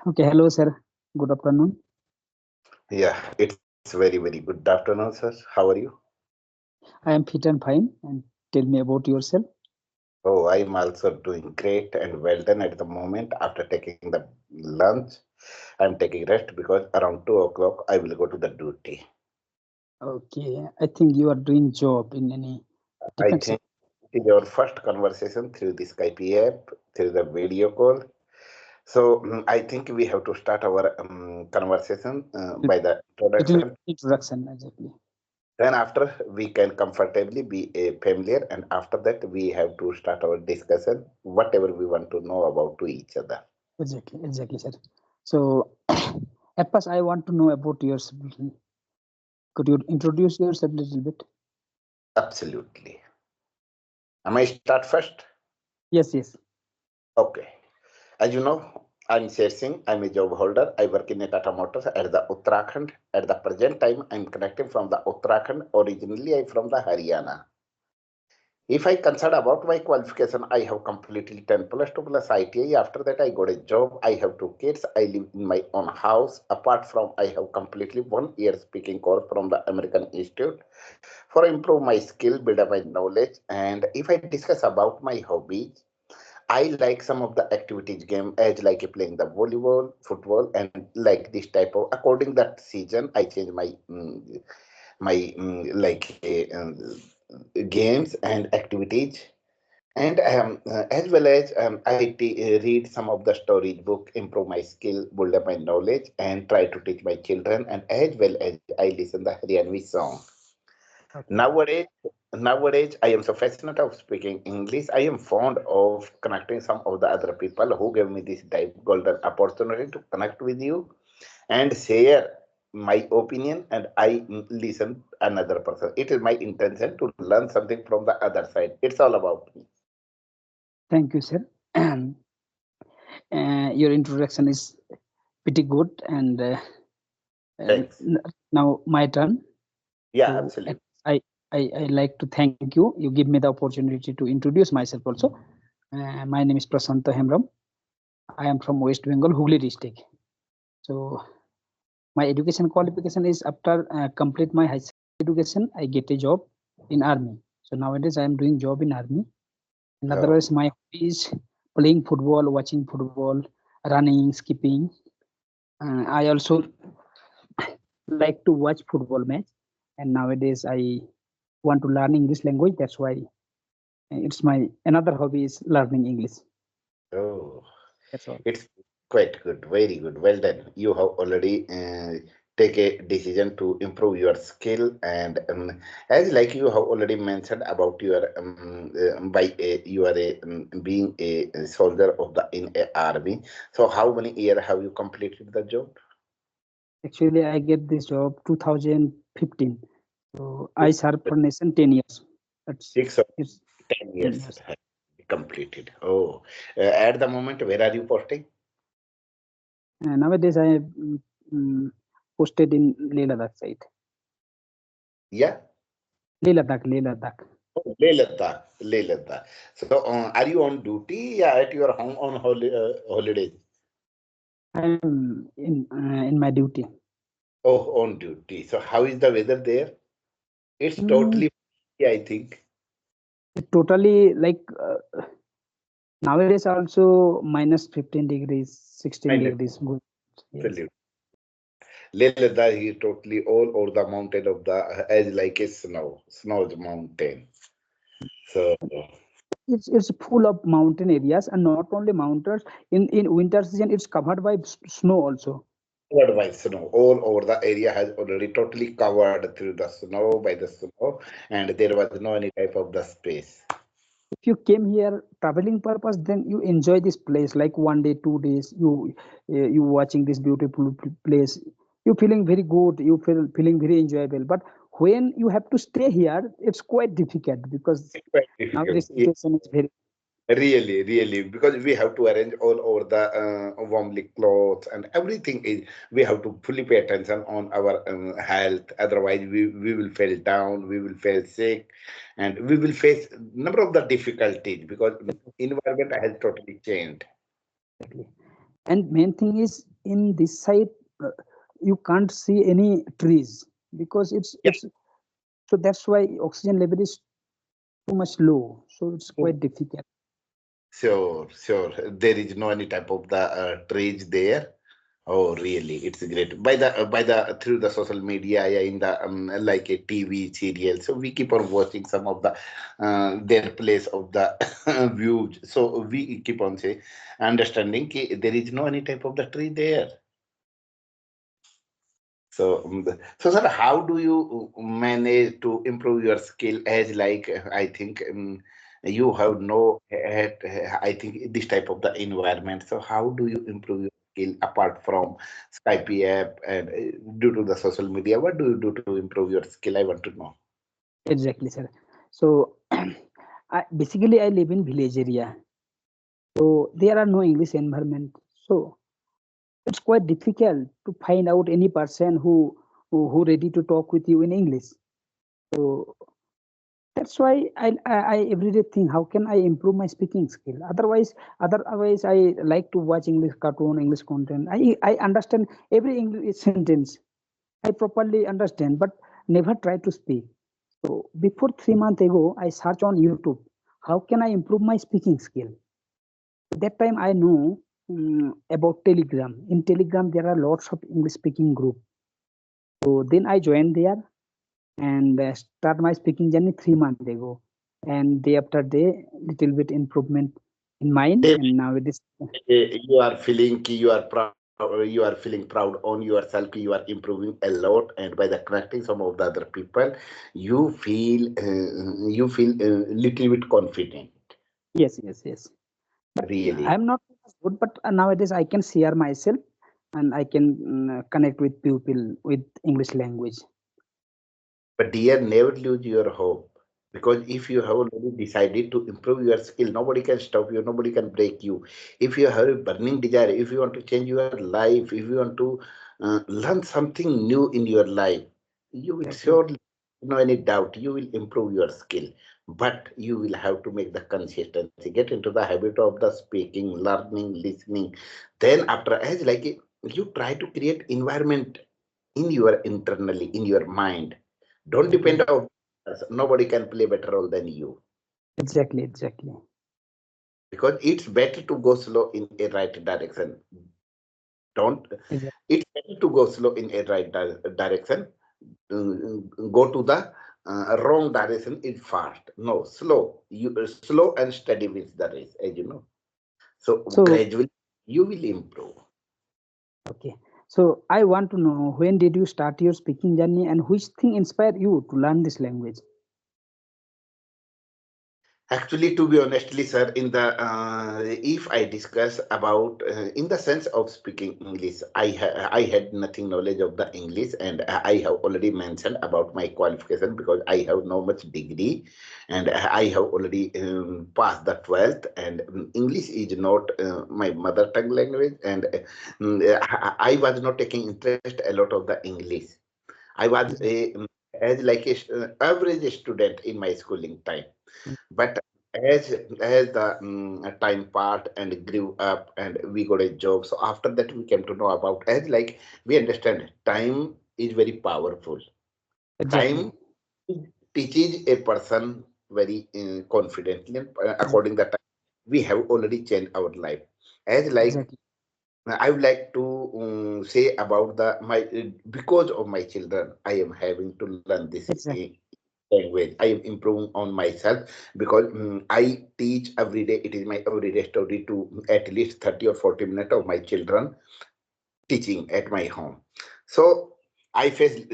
Okay, hello, sir. Good afternoon. Yeah, it's very good afternoon, sir. How are you? I am fit and fine. And tell me about yourself. Oh, I'm also doing great and well done at the moment. After taking the lunch, I'm taking rest because around 2 o'clock I will go to the duty. Okay, I think you are doing job in any I defense think sector. it is our first conversation through the Skype app, through the video call. So I think we have to start our conversation by the It will introduction. introduction exactly. Then after we can comfortably be familiar, and after that we have to start our discussion, whatever we want to know about to each other. Exactly, sir. So, at first, I want to know about yourself. Could you introduce yourself a little bit? Absolutely. Am I start first? Yes, yes. Okay. As you know, I'm Sher Singh. I'm a job holder. I work in a Tata Motors at the Uttarakhand. At the present time, I'm connecting from the Uttarakhand. Originally, I'm from the Haryana. If I consider about my qualification, I have completely 10 plus 2 plus ITI. After that, I got a job. I have 2 kids. I live in my own house. Apart from, I have completely 1 year speaking course from the American Institute for improve my skill, build up my knowledge. And if I discuss about my hobbies, I like some of the activities game as like playing the volleyball, football, and like this type of. According that season, I change my games and activities. And as well as read some of the storage book, improve my skill, build up my knowledge, and try to teach my children. And as well as I listen the Haryanvi song. Okay. Nowadays, nowadays I am so fascinated of speaking English. I am fond of connecting some of the other people who gave me this type golden opportunity to connect with you and share my opinion, and I listen another person. It is my intention to learn something from the other side. It's all about me. Thank you, sir. Your introduction is pretty good. And Thanks. now my turn. Yeah, So absolutely. I, I like to thank you. You give me the opportunity to introduce myself also. My name is Prasanta Hemram. I am from West Bengal, Hooghly district. So my education qualification is after complete my high school education, I get a job in army. So nowadays I am doing job in army. In other Oh, words, my hobby is playing football, watching football, running, skipping. I also like to watch football match. And nowadays I want to learn English language. That's why it's my another hobby is learning English. oh. That's all. It's quite good, very good. Well done. You have already take a decision to improve your skill, and as like you have already mentioned about your you are being a soldier of the in a army. So how many year have you completed the job? Actually, I get this job 2015. So I Oh, served for nation 10 years. That's 6 or it's 10 10 years years. have completed. Oh, at the moment, where are you posting? Nowadays I am mm, posted in Leh Ladakh side. Yeah. Leh Ladakh. Oh, Leh Ladakh, Leh Ladakh. So, are you on duty? Yeah, at your home on holidays? I am in my duty. Oh, on duty. So, how is the weather there? It's Mm, totally, yeah, I think. it totally like nowadays also minus 15 degrees, 16 Minus, degrees. Good. Yes. absolutely. Leh Ladakh is totally all over the mountain of the, as like a snow's mountain. So, It's full of mountain areas, and not only mountains. In winter season, it's covered by snow also. covered by snow. All over the area has already totally covered through the snow, by the snow, and there was no any type of the space. If you came here traveling purpose, then you enjoy this place like 1 day, 2 days. You watching this beautiful place. You feeling very good. You feeling very enjoyable. But when you have to stay here, it's quite difficult because It's quite now difficult. this situation is very. Really, really, because we have to arrange all over the warmly clothes and everything is we have to fully pay attention on our health. Otherwise, we will fall down, we will feel sick, and we will face number of the difficulties because environment has totally changed. Exactly. And main thing is in this side you can't see any trees because it's so that's why oxygen level is too much low. So it's quite difficult. Sure, sure. There is no any type of the trees there. Oh, really? It's great. By the through the social media, yeah, in the like a TV serial. So we keep on watching some of the their place of the views. So we keep on say understanding ki there is no any type of the tree there. So, so sir, how do you manage to improve your skill as like I think you have no had I think this type of the environment. So how do you improve your skill apart from Skype app and due to the social media? What do you do to improve your skill? I want to know. Exactly, sir. So basically I live in village area. So there are no English environment. So it's quite difficult to find out any person who ready to talk with you in English. So that's why I every day think how can I improve my speaking skill. Otherwise I like to watch English cartoon, English content. I understand every English sentence. I properly understand, but never try to speak. So before 3 months ago, I searched on YouTube. How can I improve my speaking skill? That time I know about Telegram. In Telegram, there are lots of English speaking group. So then I joined there and start my speaking journey 3 months ago. And day after day, little bit improvement in mind. And now it is You are feeling ki you are feeling proud on yourself ki you are improving a lot and by the connecting some of the other people you feel little bit confident yes. But really. I'm not good, but nowadays I can share myself and I can connect with people with English language. But dear, never lose your hope because if you have already decided to improve your skill, nobody can stop you, nobody can break you. If you have a burning desire, if you want to change your life, if you want to learn something new in your life, you will Exactly. surely, no any doubt, you will improve your skill. But you will have to make the consistency, get into the habit of the speaking, learning, listening. Then after, as like you try to create environment in your internally, in your mind. Don't depend Exactly. on others. Nobody can play better role than you. Exactly. Because it's better to go slow in a right direction. Don't. Exactly. It's better to go slow in a right direction. Go to the wrong direction is fast. No, slow. You slow and steady wins the race, as you know. So So gradually you will improve. okay. So I want to know when did you start your speaking journey and which thing inspired you to learn this language? Actually, to be honestly, sir, in the if I discuss about in the sense of speaking English, I had nothing knowledge of the English, and I have already mentioned about my qualification because I have no much degree, and I have already passed the 12th, and English is not my mother tongue language, and I was not taking interest a lot of the English. I was as like a average student in my schooling time, but as the time passed and grew up and we got a job, so after that we came to know about as like we understand time is very powerful. Exactly. Time teaches a person very confidently and according that time we have already changed our life as like Exactly. I would like to say about the my because of my children I am having to learn this Exactly. language. I am improving on myself because I teach every day. It is my everyday story to at least 30 or 40 minutes of my children teaching at my home. So I face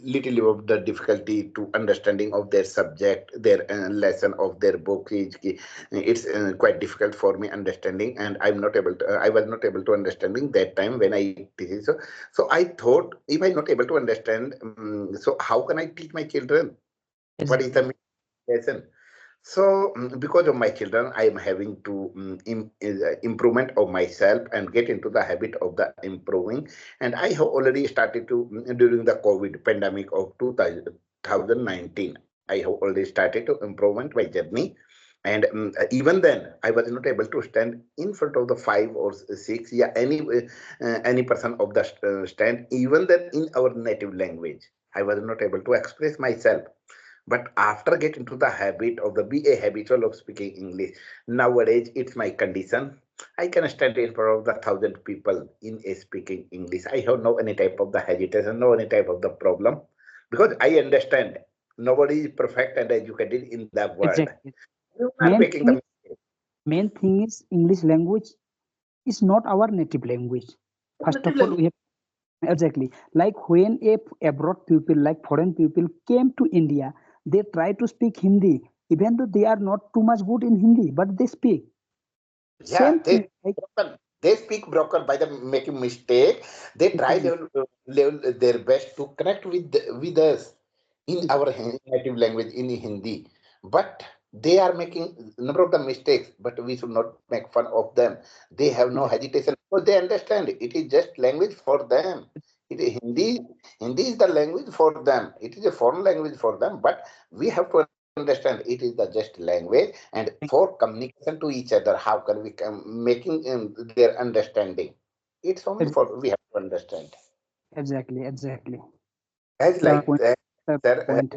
little of the difficulty to understanding of their subject, their lesson of their book. It's quite difficult for me understanding, and I'm not able to. I was not able to understanding that time when I teach. So I thought if I'm not able to understand, so how can I teach my children? What is Exactly. the lesson? So, because of my children, I am having to improvement of myself and get into the habit of the improving. And I have already started to during the COVID pandemic of 2019. I have already started to improvement my journey, And even then, I was not able to stand in front of the 5 or 6, yeah, any person of the stand. Even then, in our native language, I was not able to express myself. But after getting to the habit of the be a habitual of speaking English, nowadays it's my condition. I can stand in front of the 1,000 people in a speaking English. I have no any type of the hesitation, no any type of the problem, because I understand nobody is perfect and educated in the world. Exactly. You are Main making the thing, mistake. main thing is English language is not our native language. First of all, we have exactly like when a abroad people, like foreign people, came to India, they try to speak Hindi, even though they are not too much good in Hindi, but they speak. Yeah, Same thing. Like they speak broken by the making mistake. They try level their best to connect with us in our native language in Hindi, but they are making number of the mistakes. But we should not make fun of them. They have no hesitation because they understand it is just language for them. It is Hindi is the language for them. It is a foreign language for them, but we have to understand it is the just language, and for communication to each other, how can we making their understanding? It's only for we have to understand. exactly. As The like point. The sir, point.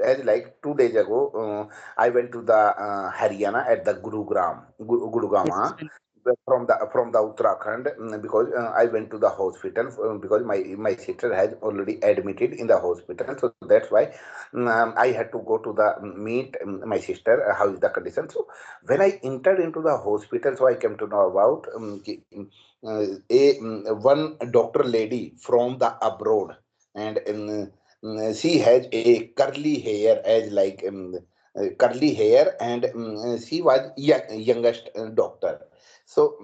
as like 2 days ago, I went to the Haryana at the Yes, Gurugama from the Uttarakhand, because I went to the hospital because my sister has already admitted in the hospital, so that's why I had to go to the meet my sister, how is the condition. So when I entered into the hospital, so I came to know about one doctor lady from the abroad, and she has a curly hair as like curly hair, and she was youngest doctor. So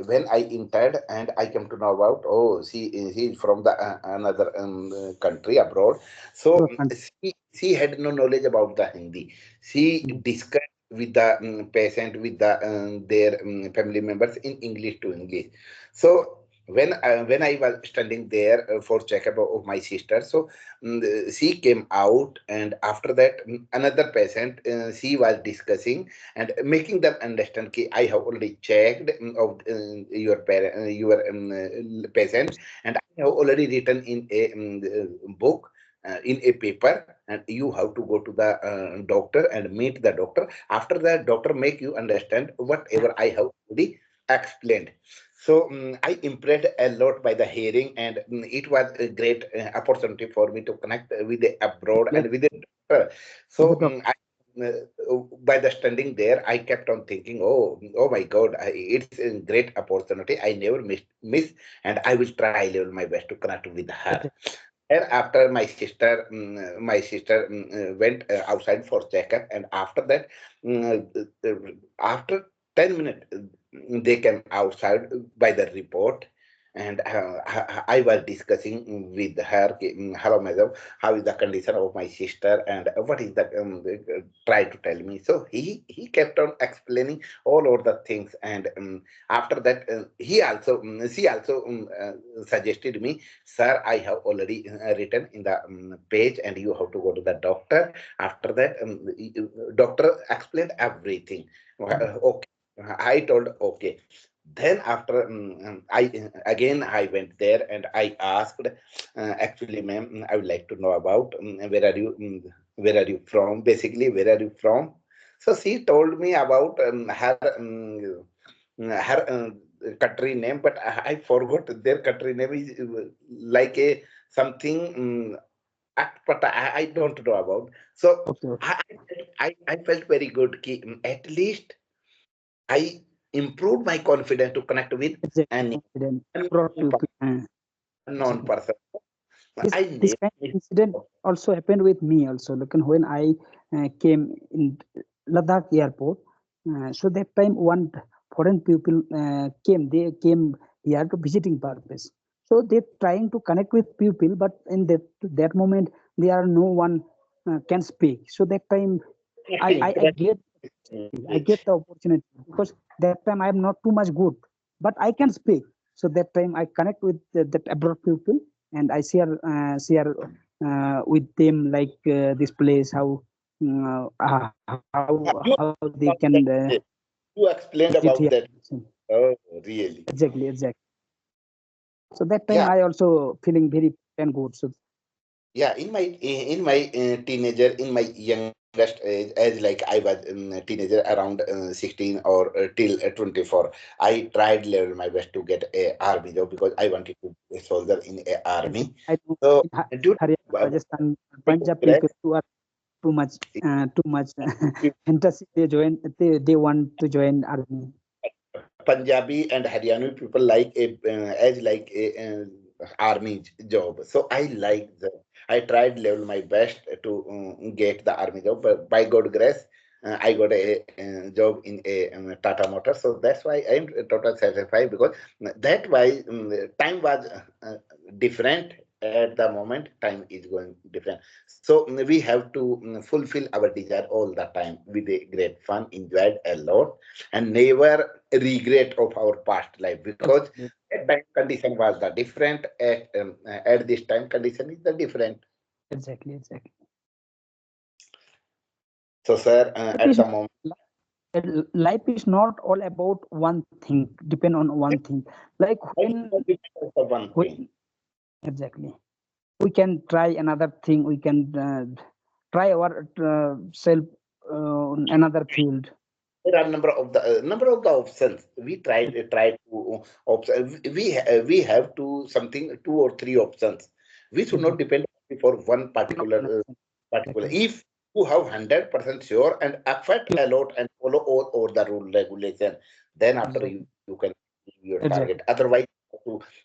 when I entered and I came to know about, oh, she is from the another country abroad. So she had no knowledge about the Hindi. She discussed with the patient, with the their family members in English to English. So when I was standing there for checkup of my sister, so she came out, and after that another patient, she was discussing and making them understand ki I have already checked of your parent, your patient, and I have already written in a book, in a paper, and you have to go to the doctor and meet the doctor. After that, doctor make you understand whatever I have already explained. So I impressed a lot by the hearing, and it was a great opportunity for me to connect with the abroad and with the doctor. So by the standing there, I kept on thinking, oh my God, it's a great opportunity. I never miss, and I will try level my best to connect with her. And after my sister went outside for checkup, and after that, after 10 minutes, they came outside by the report, and I was discussing with her, hello, madam, how is the condition of my sister, and what is that? Try to tell me. So he kept on explaining all over the things, and after that, she also suggested me, sir, I have already written in the page, and you have to go to the doctor. After that, doctor explained everything. Okay, I told okay. Then after I went there and I asked, actually, ma'am, I would like to know about where are you from? Basically, where are you from? So she told me about her country name, but I forgot their country name is like a something, but I don't know about. So I, I felt very good. At least I improved my confidence to connect with any Incident brought unknown to unknown exactly. person. This I this kind of incident also happened with me also. Like when I came in Ladakh airport, so that time one foreign people came. They came here to visiting purpose. So they trying to connect with people, but in that moment there are no one can speak. So that time I get the opportunity because that time I am not too much good, but I can speak. So that time I connect with that abroad people, and I share with them like this place how how they can you explained about duty. that. Oh, really? Exactly. So that time Yeah. I also feeling very and good. So Yeah, in my teenager, in my youngest age, as like I was a teenager around 16 or till 24, I tried level my best to get a army job because I wanted to be a soldier in a army. I know So in due to Haryana, Rajasthan, Punjab grace, people who are too much fantasy. They want to join army. Punjabi and Haryani people like a as like a army job. So I like the. I tried level my best to get the army job, but by God grace, I got a job in a Tata Motors. So that's why I'm totally satisfied because that why time was different at the moment. Time is going different. So we have to fulfill our desire all the time with a great fun, enjoyed a lot, and never regret of our past life because at time condition was the different at this time condition is the different. Exactly. So sir, Life at is the moment life is not all about one thing. Depend on one thing. Like one thing. exactly, we can try another thing. We can try our self another field. There are number of the options we try to we have to something two or three options. We should not depend only for one particular. Exactly. If you have 100% sure and effort a lot and follow all the rule regulation, then after you can achieve your target. Exactly. Otherwise,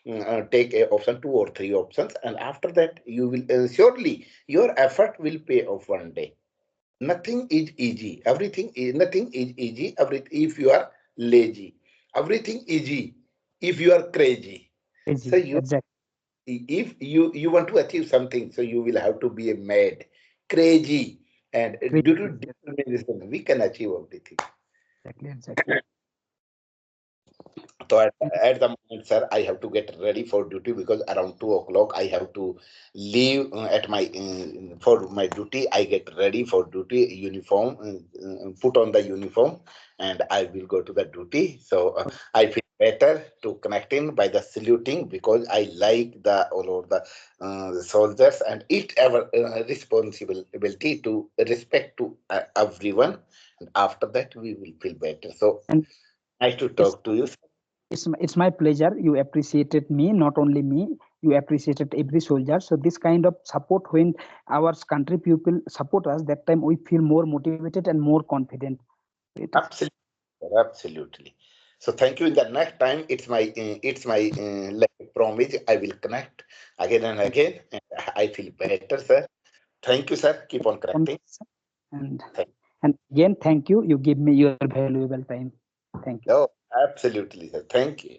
you have to take a option two or three options, and after that you will surely your effort will pay off one day. Nothing is easy. Nothing is easy. If you are lazy, everything easy. If you are crazy, so you Exactly. if you want to achieve something, so you will have to be a mad, crazy, and due to determination, we can achieve everything. Exactly. So at the moment, sir, I have to get ready for duty because around 2 o'clock I have to leave at my for my duty. I get ready for duty, uniform, put on the uniform, and I will go to the duty. So I feel better to connect in by the saluting because I like the all over the soldiers and it's our responsibility to respect to everyone. And after that, we will feel better. So And nice to it's talk to you. it's my pleasure. You appreciated me, not only me. You appreciated every soldier. So this kind of support, when our country people support us, that time we feel more motivated and more confident. Absolutely, absolutely. So thank you. In the next time, it's my like promise. I will connect again and again, and I feel better, sir. Thank you, sir. Keep on connecting. And Thank and again, thank you. You give me your valuable time. Thank you. you. Oh, absolutely, sir. Thank you.